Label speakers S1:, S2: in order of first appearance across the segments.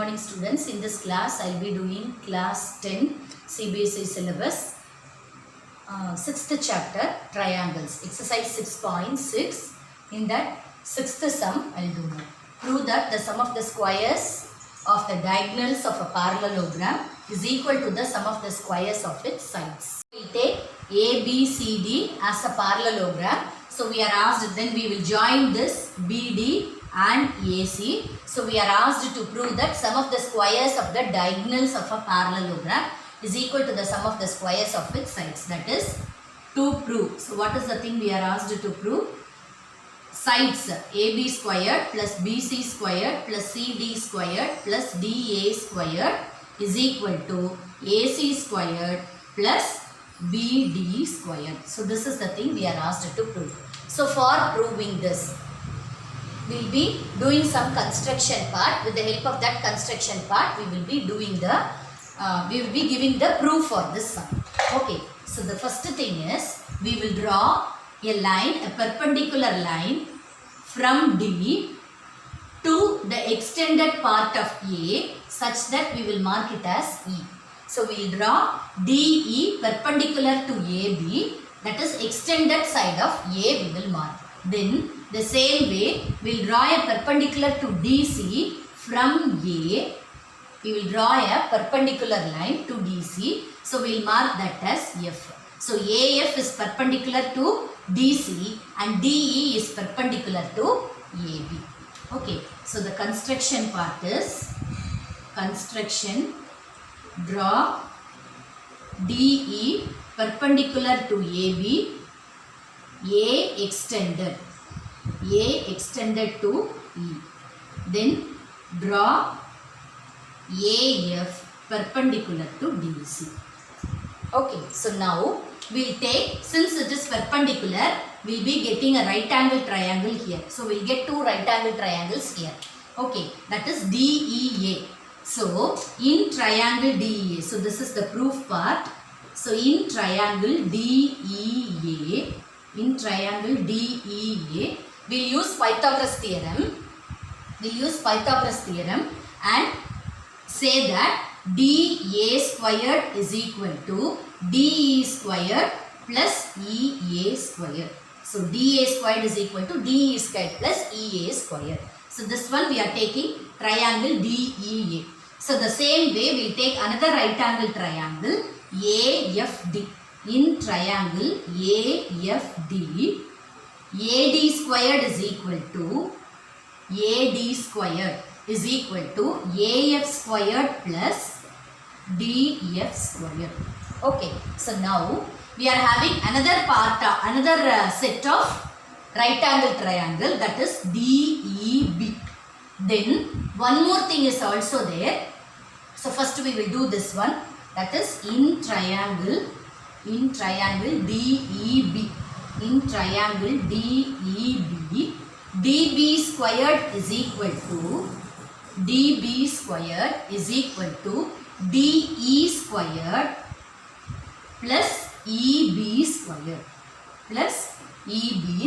S1: morning students. In this class I will be doing class 10 CBSE syllabus 6th chapter triangles, exercise 6.6. in that 6th sum I will do now. Prove that the sum of the squares of the diagonals of a parallelogram is equal to the sum of the squares of its sides. We will take A, B, C, D as a parallelogram. So we are asked, then we will join this BD and AC. So we are asked to prove that sum of the squares of the diagonals of a parallelogram is equal to the sum of the squares of its sides. That is to prove. So what is the thing we are asked to prove? Sides AB squared plus BC squared plus CD squared plus DA squared is equal to AC squared plus BD squared. So this is the thing we are asked to prove. So for proving this, we will be doing some construction part. With the help of that construction part, we will be doing the giving the proof for this sum. Okay. So the first thing is, we will draw a line, a perpendicular line from D to the extended part of A such that we will mark it as E. So we will draw DE perpendicular to AB, that is extended side of A we will mark. Then the same way we will draw a perpendicular to DC from A. We will draw a perpendicular line to DC. So we will mark that as F. So AF is perpendicular to DC and DE is perpendicular to AB. Okay. So the construction part is construction. Draw DE perpendicular to AB, A extended to E. Then draw AF perpendicular to DC. Okay, so now we will take, since it is perpendicular, we will be getting a right angle triangle here. So we will get two right angle triangles here. Okay, that is DEA. So in triangle DEA, so this is the proof part. So in triangle DEA, we will use Pythagoras theorem. We will use Pythagoras theorem and say that DA squared is equal to DE squared plus EA squared. So DA squared is equal to DE squared plus EA squared. So this one we are taking triangle DEA. So the same way we will take another right angle triangle AFD. In triangle AFD, AD squared is equal to AF squared plus DF squared. Okay, so now we are having another part, another set of right angle triangle, that is DEB. Then one more thing is also there. So first we will do this one, that is in triangle DEB. In triangle DEB, DB squared is equal to DE squared plus EB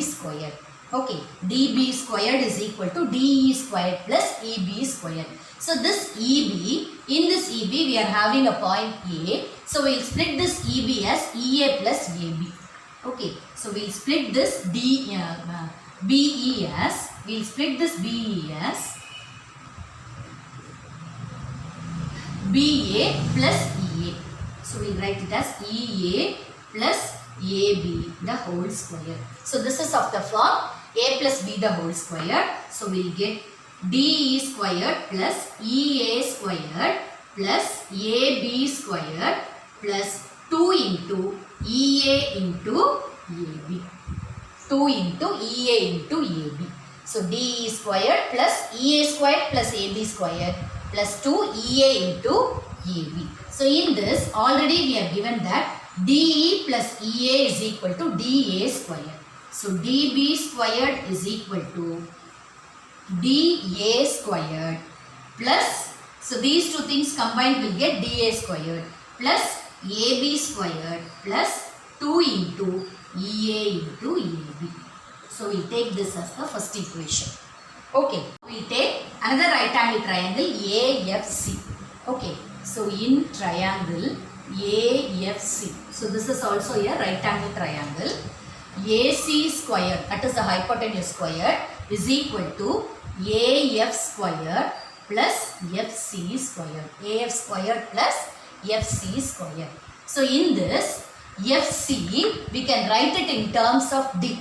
S1: squared. Okay, DB squared is equal to DE squared plus EB squared. So this EB, in this EB we are having a point A. So we will split this EB as EA plus AB. Okay, so we will split this BE as BA plus EA. So we will write it as EA plus AB the whole square. So this is of the form A plus B the whole square. So we will get DE squared plus EA squared plus AB squared plus 2 into EA into AB. 2 into EA into AB. So DE squared plus EA squared plus AB squared plus 2 EA into AB. So in this already we have given that DE plus EA is equal to DA squared. So DB squared is equal to DA squared plus, so these two things combined will get DA squared plus AB squared plus 2 into EA into AB. So we take this as the first equation. Okay, we take another right angle triangle AFC. Okay, so in triangle AFC, so this is also a right angle triangle. AC square, that is the hypotenuse square, is equal to AF square plus FC square. AF square plus FC square. So in this FC, we can write it in terms of D.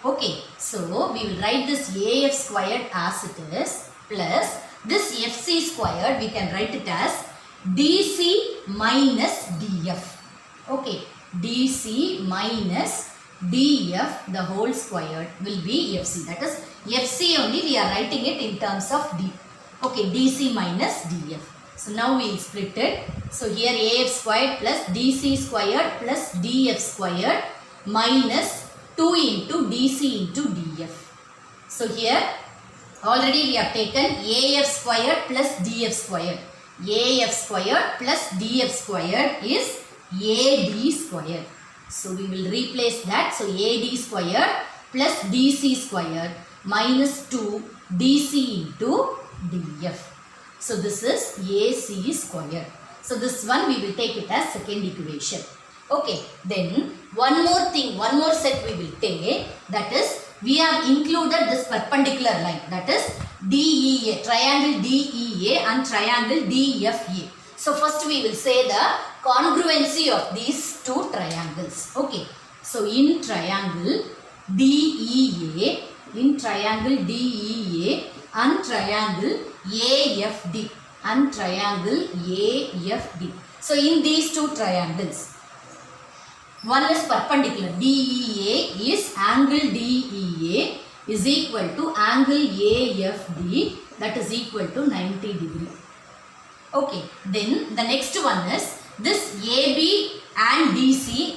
S1: Okay, so we will write this AF squared as it is plus this FC squared we can write it as DC minus DF. Okay, DC minus DF the whole squared will be FC. That is FC only we are writing it in terms of D. Okay, DC minus DF. So now we will split it. So here AF squared plus DC squared plus DF squared minus 2 into DC into DF. So here already we have taken AF squared plus DF squared. AF squared plus DF squared is AD squared. So we will replace that. So AD squared plus DC squared minus 2 DC into DF. So this is AC squared. So this one we will take it as second equation. Okay, then one more thing, one more set we will take, that is we have included this perpendicular line, that is DEA, triangle DEA and triangle DFA. So first we will say the congruency of these two triangles. Okay, so in triangle DEA and triangle AFD and triangle AFD. So in these two triangles, one is perpendicular. DEA is angle DEA is equal to angle AFD, that is equal to 90 degree. Okay, then the next one is this AB and DC.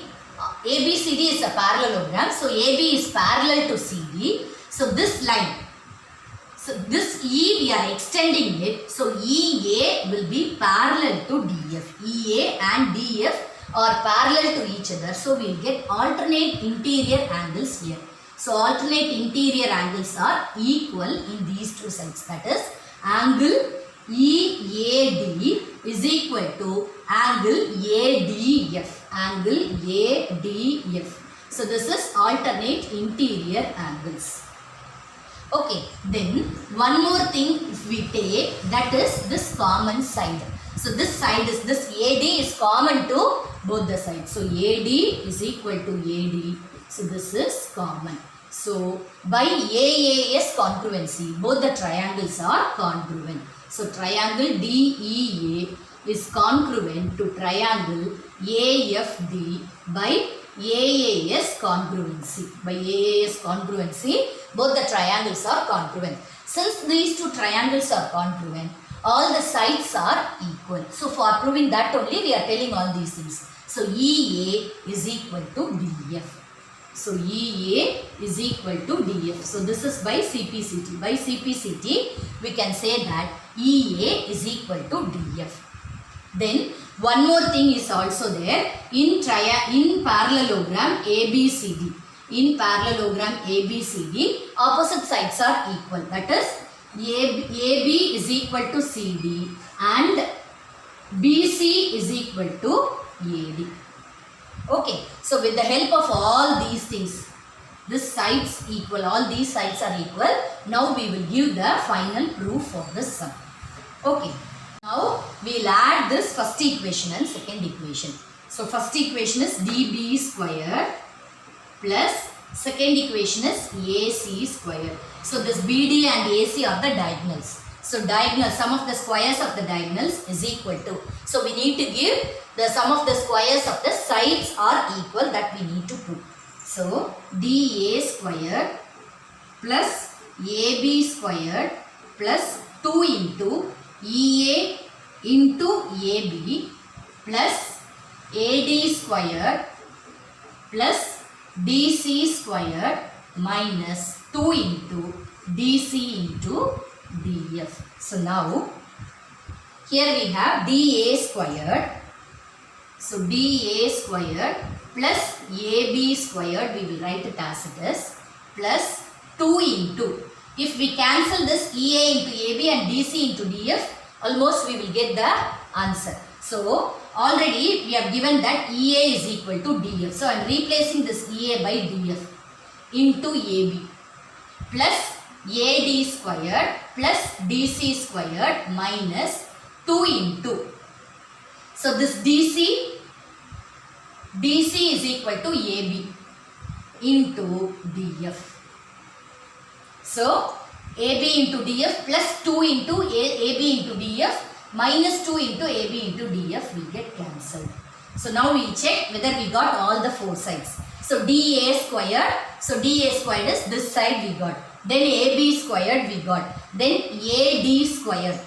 S1: ABCD is a parallelogram. So AB is parallel to CD. So this line, so this E we are extending it. So EA will be parallel to DF. EA and DF are parallel to each other. So we will get alternate interior angles here. So alternate interior angles are equal in these two sides. That is angle EAD is equal to angle ADF. Angle ADF. So this is alternate interior angles. Okay, then one more thing if we take, that is this common side. So this side is, this AD is common to both the sides. So AD is equal to AD. So this is common. So by AAS congruency, both the triangles are congruent. So triangle DEA is congruent to triangle AFD by AAS congruency. By AAS congruency, both the triangles are congruent. Since these two triangles are congruent, all the sides are equal. So for proving that only we are telling all these things. So EA is equal to DF. So EA is equal to DF. So this is by CPCT. By CPCT we can say that EA is equal to DF. Then one more thing is also there in parallelogram ABCD. In parallelogram ABCD, opposite sides are equal. That is AB is equal to CD and BC is equal to AD. Okay, so with the help of all these things, this sides equal, all these sides are equal. Now we will give the final proof of this sum. Okay, now we will add this first equation and second equation. So first equation is DB squared plus second equation is AC squared. So this BD and AC are the diagonals. So diagonal, sum of the squares of the diagonals is equal to. So we need to give the sum of the squares of the sides are equal, that we need to prove. So DA squared plus AB squared plus 2 into EA into AB plus AD squared plus DC squared minus 2 into DC into DF. So now here we have DA squared. So DA squared plus AB squared, we will write it as it is, plus 2 into, If we cancel this EA into AB and DC into DF, almost we will get the answer. So already we have given that EA is equal to DF. So I am replacing this EA by DF into AB plus AD squared plus DC squared minus 2 into. So this DC is equal to AB into DF. So AB into DF plus 2 into AB into DF minus 2 into AB into DF will get cancelled. So now we check whether we got all the four sides. So DA squared. So DA squared is this side we got. Then AB squared we got. Then AD squared.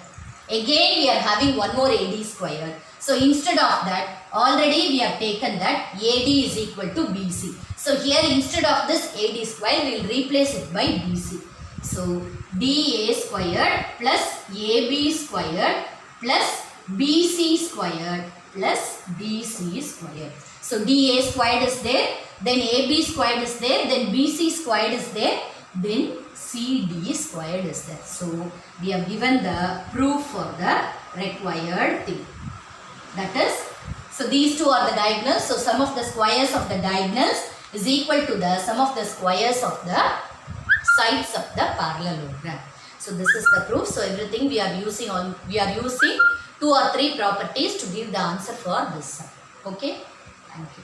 S1: Again we are having one more AD squared. So instead of that, already we have taken that AD is equal to BC. So here instead of this AD square, we will replace it by BC. So DA squared plus AB squared plus BC squared plus DC squared. So DA squared is there, then AB squared is there, then BC squared is there, then CD squared is there. So we have given the proof for the required thing. That is, so these two are the diagonals. So sum of the squares of the diagonals is equal to the sum of the squares of the sides of the parallelogram. So this is the proof. So everything we are using 2 or 3 properties to give the answer for this sum. Okay. Thank you.